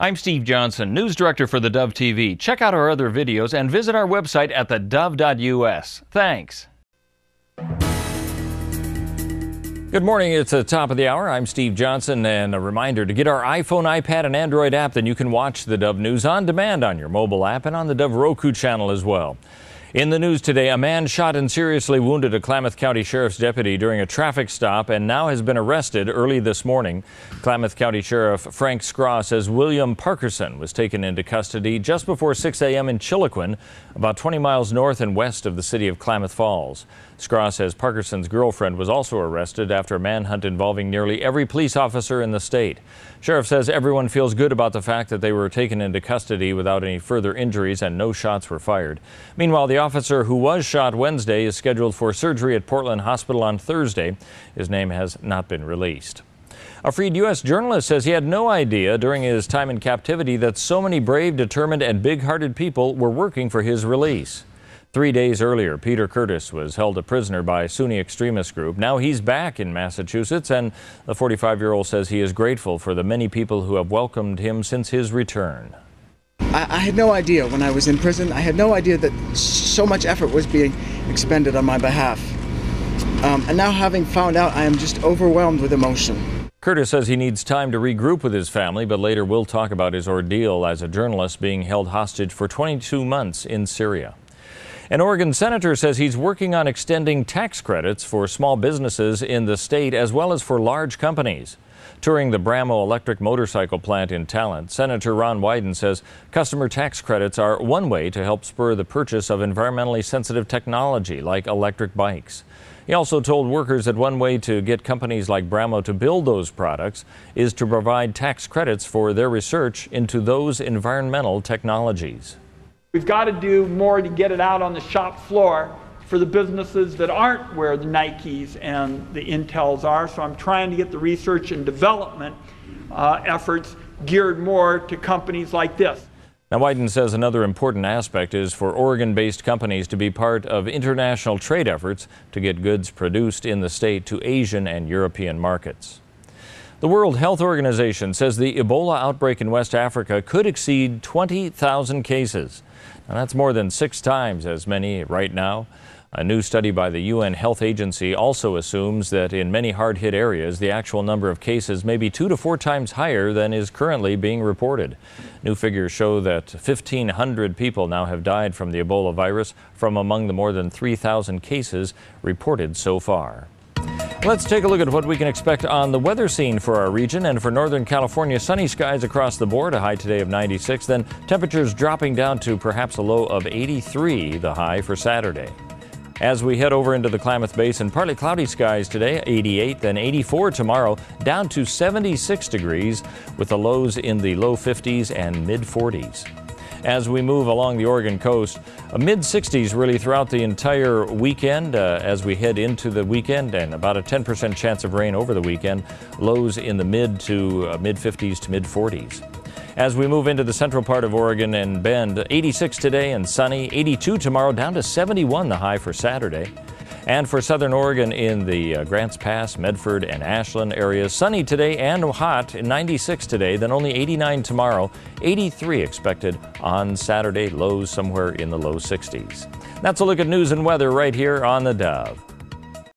I'm Steve Johnson, News Director for theDove TV. Check out our other videos and visit our website at thedove.us. Thanks. Good morning. It's the top of the hour. I'm Steve Johnson, and a reminder to get our iPhone, iPad, and Android app. Then you can watch the Dove News on demand on your mobile app and on the Dove Roku channel as well. In the news today, a man shot and seriously wounded a Klamath County Sheriff's deputy during a traffic stop and now has been arrested early this morning. Klamath County Sheriff Frank Scraw says William Parkerson was taken into custody just before 6 a.m. in Chiloquin, about 20 miles north and west of the city of Klamath Falls. Scraw says Parkerson's girlfriend was also arrested after a manhunt involving nearly every police officer in the state. Sheriff says everyone feels good about the fact that they were taken into custody without any further injuries and no shots were fired. Meanwhile, the officer who was shot Wednesday is scheduled for surgery at Portland Hospital on Thursday. His name has not been released. A freed U.S. journalist says he had no idea during his time in captivity that so many brave, determined, and big-hearted people were working for his release. 3 days earlier, Peter Curtis was held a prisoner by a Sunni extremist group. Now he's back in Massachusetts, and the 45-year-old says he is grateful for the many people who have welcomed him since his return. I had no idea when I was in prison. I had no idea that so much effort was being expended on my behalf. And now, having found out, I am just overwhelmed with emotion. Curtis says he needs time to regroup with his family, but later will talk about his ordeal as a journalist being held hostage for 22 months in Syria. An Oregon senator says he's working on extending tax credits for small businesses in the state as well as for large companies. Touring the Brammo electric motorcycle plant in Talent, Senator Ron Wyden says customer tax credits are one way to help spur the purchase of environmentally sensitive technology like electric bikes. He also told workers that one way to get companies like Brammo to build those products is to provide tax credits for their research into those environmental technologies. We've got to do more to get it out on the shop floor for the businesses that aren't where the Nikes and the Intels are. So I'm trying to get the research and development efforts geared more to companies like this. Now, Wyden says another important aspect is for Oregon-based companies to be part of international trade efforts to get goods produced in the state to Asian and European markets. The World Health Organization says the Ebola outbreak in West Africa could exceed 20,000 cases. Now, that's more than 6 times as many right now. A new study by the UN Health Agency also assumes that in many hard-hit areas, the actual number of cases may be 2 to 4 times higher than is currently being reported. New figures show that 1,500 people now have died from the Ebola virus from among the more than 3,000 cases reported so far. Let's take a look at what we can expect on the weather scene for our region. And for Northern California, sunny skies across the board, a high today of 96. Then temperatures dropping down to perhaps a low of 83, the high for Saturday. As we head over into the Klamath Basin, partly cloudy skies today, 88, then 84 tomorrow, down to 76 degrees with the lows in the low 50s and mid 40s. As we move along the Oregon coast, mid-60s really throughout the entire weekend as we head into the weekend, and about a 10% chance of rain over the weekend, lows in the mid-50s to mid-40s. As we move into the central part of Oregon and Bend, 86 today and sunny, 82 tomorrow, down to 71 the high for Saturday. And for southern Oregon in the Grants Pass, Medford, and Ashland areas, sunny today and hot, 96 today, then only 89 tomorrow, 83 expected on Saturday, lows somewhere in the low 60s. That's a look at news and weather right here on the Dove.